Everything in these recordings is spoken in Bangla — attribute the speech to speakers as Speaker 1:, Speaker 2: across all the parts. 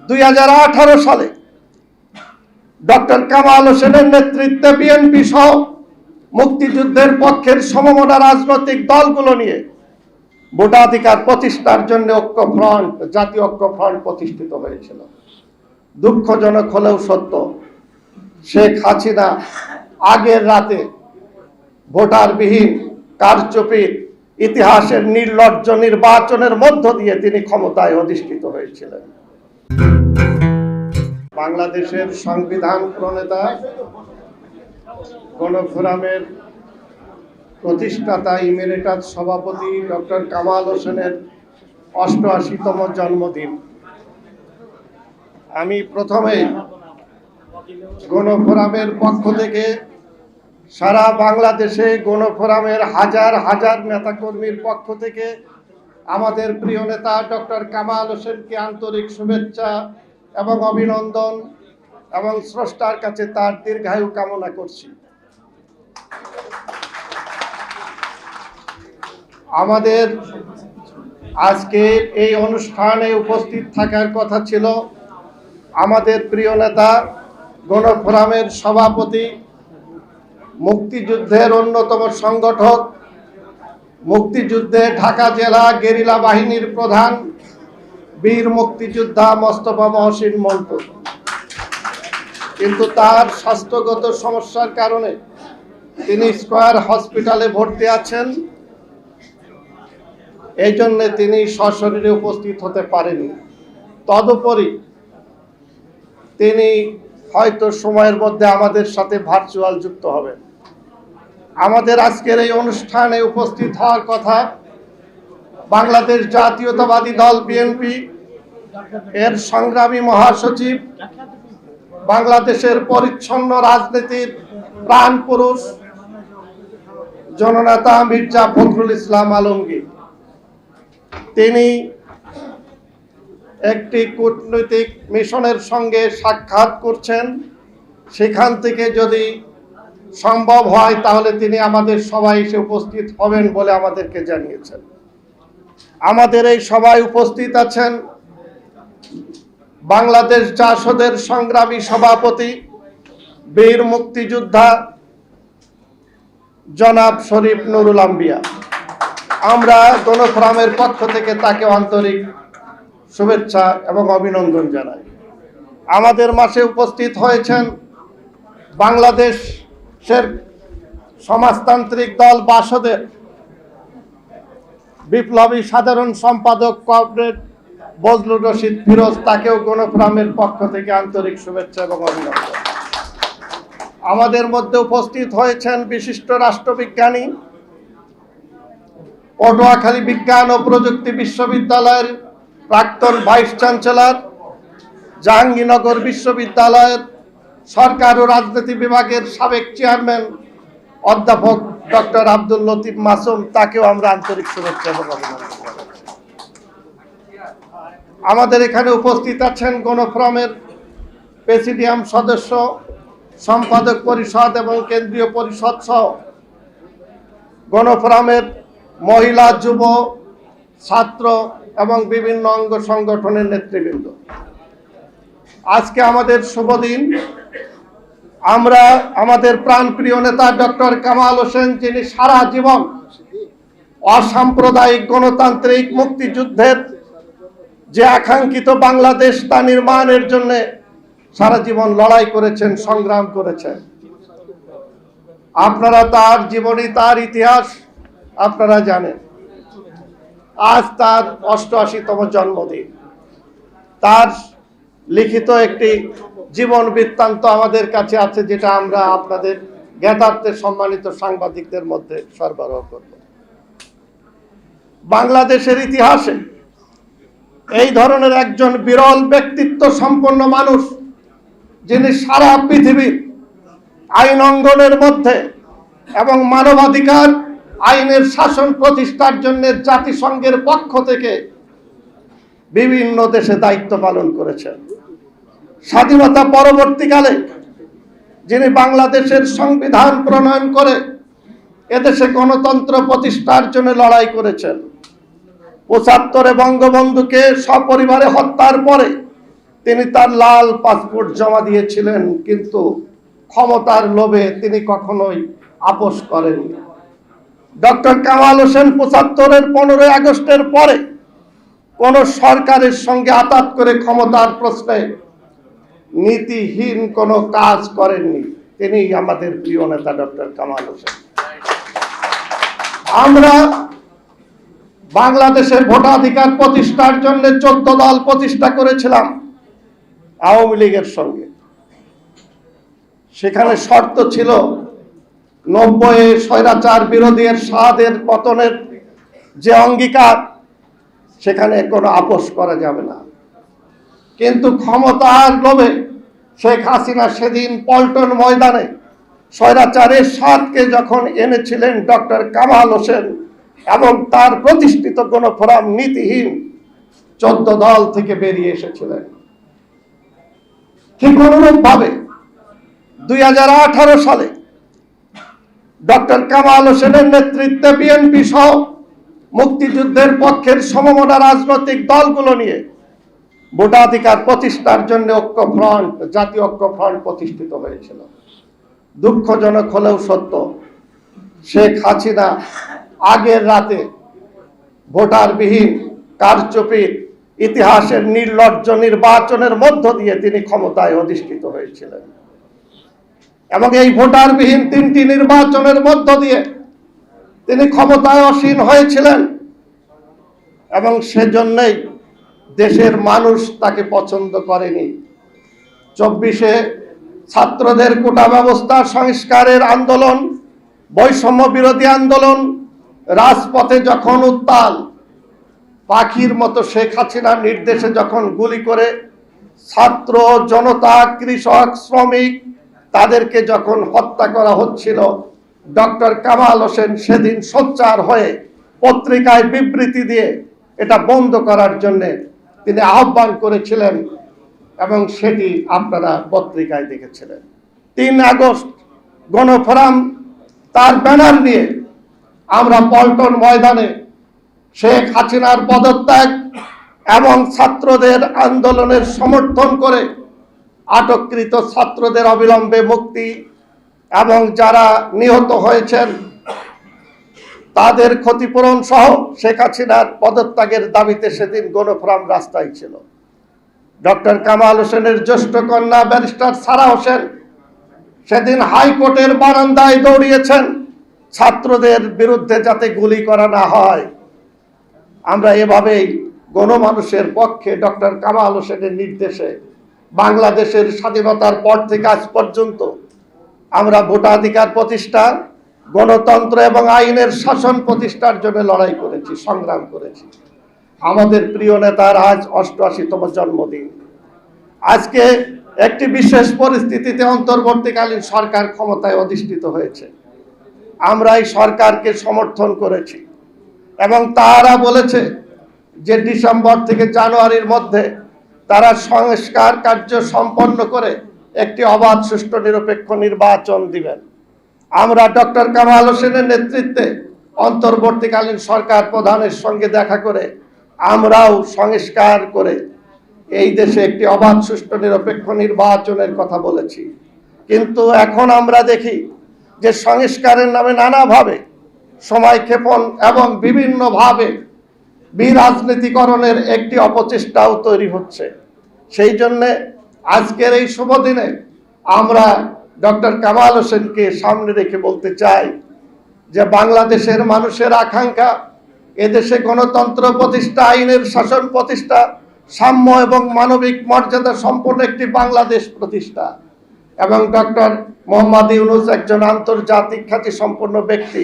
Speaker 1: 2018 সালে ডক্টর কামাল হোসেনের নেতৃত্বে বিএনপি সহ মুক্তিযুদ্ধের পক্ষের সমমনা রাজনৈতিক দলগুলো নিয়ে ভোটাধিকার প্রতিষ্ঠার জন্য ঐক্য ফ্রন্ট, জাতীয় ঐক্য ফ্রন্ট প্রতিষ্ঠিত হয়েছিল। দুঃখজনক হলেও সত্য, শেখ হাসিনা আগের রাতে ভোটারবিহীন কারচুপির ইতিহাসের নির্লজ্জ নির্বাচনের মধ্য দিয়ে তিনি ক্ষমতায় অধিষ্ঠিত হয়েছিলেন। বাংলাদেশের সংবিধান প্রণেতা, গণফোরামের প্রতিষ্ঠাতা ইমেরিটাস সভাপতি ডক্টর কামাল হোসেনের 88তম জন্মদিন। আমি প্রথমে গণফোরামের পক্ষ থেকে সারা বাংলাদেশে গণফোরামের হাজার হাজার নেতাকর্মীর পক্ষ থেকে আমাদের প্রিয় নেতা ডক্টর কামাল হোসেনকে আন্তরিক শুভেচ্ছা এবং অভিনন্দন এবং স্রষ্টার কাছে তার দীর্ঘায়ু কামনা করছি। আমাদের আজকে এই অনুষ্ঠানে উপস্থিত থাকার কথা ছিল আমাদের প্রিয় নেতা, গণফোরামের সভাপতি, মুক্তিযুদ্ধের অন্যতম সংগঠক, মুক্তিযুদ্ধে ঢাকা জেলা গেরিলা বাহিনীর প্রধান, বীর মুক্তিযোদ্ধা মোস্তফা মহসিন মন্টু। কিন্তু তার স্বাস্থ্যগত সমস্যার কারণে তিনি স্কয়ার হসপিটালে ভর্তি আছেন, এই জন্য তিনি সশরীরে উপস্থিত হতে পারেনি। তদুপরি তিনি হয়তো সময়ের মধ্যে আমাদের সাথে ভার্চুয়াল যুক্ত হবেন। আমাদের আজকের এই অনুষ্ঠানে উপস্থিত হওয়ার কথা বাংলাদেশ জাতীয়তাবাদী দল বিএনপি এর সংগ্রামী মহাসচিব, বাংলাদেশের পরিচ্ছন্ন রাজনীতির প্রাণ পুরুষ জননেতা মির্জা ফখরুল ইসলাম আলমগীর। তিনি একটি কূটনৈতিক মিশনের সঙ্গে সাক্ষাৎ করছেন, সেখান থেকে যদি সম্ভব হয় তাহলে তিনি আমাদের সভায় এসে উপস্থিত হবেন বলে আমাদেরকে জানিয়েছেন। আমাদের এই সভায় উপস্থিত আছেন বাংলাদেশ জাসদের সংগ্রামী সভাপতি, বীর মুক্তিযোদ্ধা জনাব শরীফ নুরুল আম্বিয়া। আমরা গণফোরামের পক্ষ থেকে তাকে আন্তরিক শুভেচ্ছা এবং অভিনন্দন জানাই। আমাদের মাঝে উপস্থিত হয়েছেন বাংলাদেশের সমাজতান্ত্রিক দল বাসদের বিপ্লবী সাধারণ সম্পাদক কমরেড বজলুর রশিদ ফিরোজ, তাকেও গণফোরামের পক্ষ থেকে আন্তরিক শুভেচ্ছা এবং অভিনন্দন। আমাদের মধ্যে উপস্থিত হয়েছেন বিশিষ্ট রাষ্ট্রবিজ্ঞানী, পটুয়াখালী বিজ্ঞান ও প্রযুক্তি বিশ্ববিদ্যালয়ের প্রাক্তন ভাইস চ্যান্সেলর, জাহাঙ্গীরনগর বিশ্ববিদ্যালয়ের সরকার ও রাজনীতি বিভাগের সাবেক চেয়ারম্যান অধ্যাপক ডক্টর আব্দুল লতিফ মাসুম, তাকেও আমরা আন্তরিক শুভেচ্ছা এবং অভিনন্দন জানাচ্ছি। আমাদের এখানে উপস্থিত আছেন গণফোরামের প্রেসিডিয়াম সদস্য, সম্পাদক পরিষদ এবং কেন্দ্রীয় পরিষদ সহ গণফোরামের মহিলা, যুব, ছাত্র এবং বিভিন্ন অঙ্গ সংগঠনের নেতৃবৃন্দ। আজকে আমাদের শুভ দিন। আমরা আমাদের প্রাণপ্রিয় নেতা ডক্টর কামাল হোসেন, যিনি সারা জীবন অসাম্প্রদায়িক গণতান্ত্রিক মুক্তিযুদ্ধের যে আকাঙ্ক্ষিত বাংলাদেশ তা নির্মাণের জন্য সারা জীবন লড়াই করেছেন, সংগ্রাম করেছেন। আপনারা তার জীবনী, তার ইতিহাস আপনারা জানেন। আজ তার 88তম জন্মদিন। তার লিখিত একটি জীবন বৃত্তান্ত আমাদের কাছে আছে, যেটা আমরা আপনাদের জ্ঞাতার্থে সম্মানিত সাংবাদিকদের মধ্যে সরবরাহ করব। বাংলাদেশের ইতিহাসে এই ধরনের একজন বিরল ব্যক্তিত্ব সম্পন্ন মানুষ, যিনি সারা পৃথিবীর আইন অঙ্গনের মধ্যে এবং মানবাধিকার আইনের শাসন প্রতিষ্ঠার জন্য জাতিসংঘের পক্ষ থেকে বিভিন্ন দেশে দায়িত্ব পালন করেছেন। স্বাধীনতা পরবর্তীকালে যিনি বাংলাদেশের সংবিধান প্রণয়ন করে এদেশে গণতন্ত্র প্রতিষ্ঠার জন্য লড়াই করেছেন। ৭৫ বঙ্গবন্ধুকে সপরিবারে হত্যার পরে তিনি তার লাল পাসপোর্ট জমা দিয়েছিলেন, কিন্তু ক্ষমতার লোভে তিনি কখনোই আপোষ করেননি। ডক্টর কামাল হোসেন ৭৫-এর 15ই আগস্টের পরে কোন সরকারের সঙ্গে আতাত করে ক্ষমতার প্রশ্নে নীতিহীন কোনো কাজ করেননি। তিনি আমাদের প্রিয় নেতা ডক্টর কামাল হোসেন। আমরা বাংলাদেশের ভোটাধিকার প্রতিষ্ঠার জন্য 14 দল প্রতিষ্ঠা করেছিলাম আওয়ামী লীগের সঙ্গে। সেখানে শর্ত ছিল 90-এ স্বৈরাচার বিরোধী এরশাদের পতনের যে অঙ্গীকার, সেখানে কোনো আপোষ করা যাবে না। কিন্তু ক্ষমতার লোভে শেখ হাসিনা সেদিন পল্টন ময়দানে স্বৈরাচার এরশাদকে যখন এনেছিলেন ডক্টর কামাল হোসেন এবং তার প্রতিষ্ঠিত গণফোরাম নীতিহীন 14 দল থেকে বেরিয়ে এসেছিলেন। ঠিক অনুরূপ ভাবে 2018 সালে ডক্টর কামাল হোসেনের নেতৃত্বে বিএনপি সহ মুক্তিযুদ্ধের পক্ষের সমমনা রাজনৈতিক দলগুলো নিয়ে ভোটাধিকার প্রতিষ্ঠার জন্য ঐক্য ফ্রন্ট, জাতীয় ঐক্য ফ্রন্ট প্রতিষ্ঠিত হয়েছিল। দুঃখজনক হলেও সত্য, শেখ হাসিনা আগের রাতে ভোটারবিহীন কারচুপির ইতিহাসের নির্লজ্জ নির্বাচনের মধ্য দিয়ে তিনি ক্ষমতায় অধিষ্ঠিত হয়েছিলেন এবং এই ভোটারবিহীন 3টি নির্বাচনের মধ্য দিয়ে তিনি ক্ষমতায় আসীন হয়েছিলেন এবং সেজন্যই দেশের মানুষ তাকে পছন্দ করেনি। 24-এ ছাত্রদের কোটা ব্যবস্থা সংস্কারের আন্দোলন, বৈষম্য বিরোধী আন্দোলন রাজপথে যখন উত্তাল, পাখির মতো শেখ হাসিনার নির্দেশে যখন গুলি করে ছাত্র জনতা, কৃষক, শ্রমিক তাদেরকে যখন হত্যা করা হচ্ছিল, ডক্টর কামাল হোসেন সেদিন সোচ্চার হয়ে পত্রিকায় বিবৃতি দিয়ে এটা বন্ধ করার জন্য তিনি আহ্বান করেছিলেন এবং সেটি আপনারা পত্রিকায় দেখেছিলেন। 3 আগস্ট গণফোরাম তার ব্যানার নিয়ে আমরা পল্টন ময়দানে শেখ হাসিনার পদত্যাগ এবং ছাত্রদের আন্দোলনের সমর্থন করে আটককৃত ছাত্রদের অবিলম্বে মুক্তি এবং যারা নিহত হয়েছেন তাদের ক্ষতিপূরণ সহ শেখ হাসিনার পদত্যাগের দাবিতে সেদিন গণফোরাম রাস্তায় ছিল। ডক্টর কামাল হোসেনের জ্যেষ্ঠ কন্যা ব্যারিস্টার সারা হোসেন সেদিন হাইকোর্টের বারান্দায় দৌড়িয়েছেন ছাত্রদের বিরুদ্ধে যাতে গুলি করা না হয়। আমরা এভাবেই গণমানুষের পক্ষে ডক্টর কামাল হোসেনের নির্দেশে বাংলাদেশের স্বাধীনতার পর থেকে আজ পর্যন্ত আমরা ভোটাধিকার প্রতিষ্ঠা, গণতন্ত্র এবং আইনের শাসন প্রতিষ্ঠার জন্য লড়াই করেছি, সংগ্রাম করেছি। আমাদের প্রিয় নেতার আজ 88তম জন্মদিন। আজকে একটি বিশেষ পরিস্থিতিতে অন্তর্বর্তীকালীন সরকার ক্ষমতায় অধিষ্ঠিত হয়েছে। আমরা এই সরকারকে সমর্থন করেছি এবং তারা বলেছে যে ডিসেম্বর থেকে জানুয়ারির মধ্যে তারা সংস্কার কার্য সম্পন্ন করে একটি অবাধ, সুষ্ঠু, নিরপেক্ষ নির্বাচন দিবেন। আমরা ডক্টর কামাল হোসেনের নেতৃত্বে অন্তর্বর্তীকালীন সরকার প্রধানের সঙ্গে দেখা করে আমরাও সংস্কার করে এই দেশে একটি অবাধ, সুষ্ঠু, নিরপেক্ষ নির্বাচনের কথা বলেছি। কিন্তু এখন আমরা দেখি যে সংস্কারের নামে নানাভাবে সময়ক্ষেপণ এবং বিভিন্নভাবে বিরাজনীতিকরণের একটি অপচেষ্টাও তৈরি হচ্ছে। সেই জন্যে আজকের এই শুভ দিনে আমরা ডক্টর কামাল হোসেনকে সামনে রেখে বলতে চাই যে বাংলাদেশের মানুষের আকাঙ্ক্ষা এদেশে গণতন্ত্র প্রতিষ্ঠা, আইনের শাসন প্রতিষ্ঠা, সাম্য এবং মানবিক মর্যাদা সম্পন্ন একটি বাংলাদেশ প্রতিষ্ঠা এবং ডক্টর মোহাম্মদ ইউনূস একজন আন্তর্জাতিক খ্যাতি সম্পন্ন ব্যক্তি,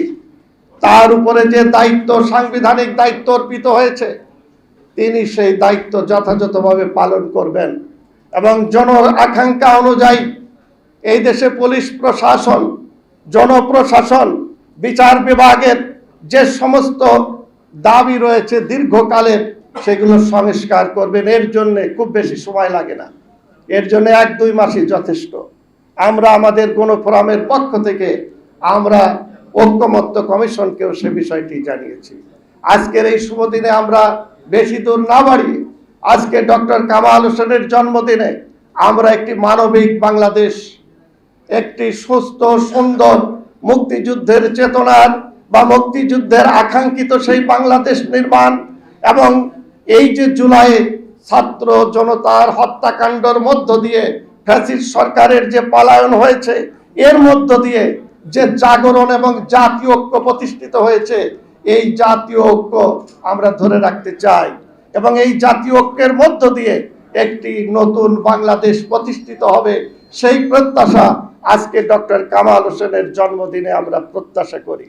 Speaker 1: তার উপরে যে দায়িত্ব, সাংবিধানিক দায়িত্ব অর্পিত হয়েছে, তিনি সেই দায়িত্ব যথাযথভাবে পালন করবেন এবং জন আকাঙ্ক্ষা অনুযায়ী এই দেশে পুলিশ প্রশাসন, জনপ্রশাসন, বিচার বিভাগের যে সমস্ত দাবি রয়েছে দীর্ঘকালের, সেগুলো সংস্কার করবেন। এর জন্য খুব বেশি সময় লাগে না, এর জন্য 1-2 মাসই যথেষ্ট। আমরা আমাদের গণফোরামের পক্ষ থেকে আমরা ঐক্যমত্য কমিশনকেও সে বিষয়টি জানিয়েছি। আজকের এই শুভ দিনে আমরা বেশি দূর না বাড়িয়ে আজকে ডক্টর কামাল হোসেনের জন্মদিনে আমরা একটি মানবিক বাংলাদেশ, একটি সুস্থ সুন্দর মুক্তিযুদ্ধের চেতনার বা মুক্তিযুদ্ধের আকাঙ্ক্ষিত সেই বাংলাদেশ নির্মাণ এবং এই যে জুলাই ছাত্র জনতার হত্যাকাণ্ডের মধ্য দিয়ে ফ্যাসিস্ট সরকারের যে পলায়ন হয়েছে, এর মধ্য দিয়ে যে জাগরণ এবং জাতীয় ঐক্য প্রতিষ্ঠিত হয়েছে, এই জাতীয় ঐক্য আমরা ধরে রাখতে চাই এবং এই জাতীয় ঐক্যের মধ্য দিয়ে একটি নতুন বাংলাদেশ প্রতিষ্ঠিত হবে, সেই প্রত্যাশা আজকে ডক্টর কামাল হোসেনের জন্মদিনে আমরা প্রত্যাশা করি।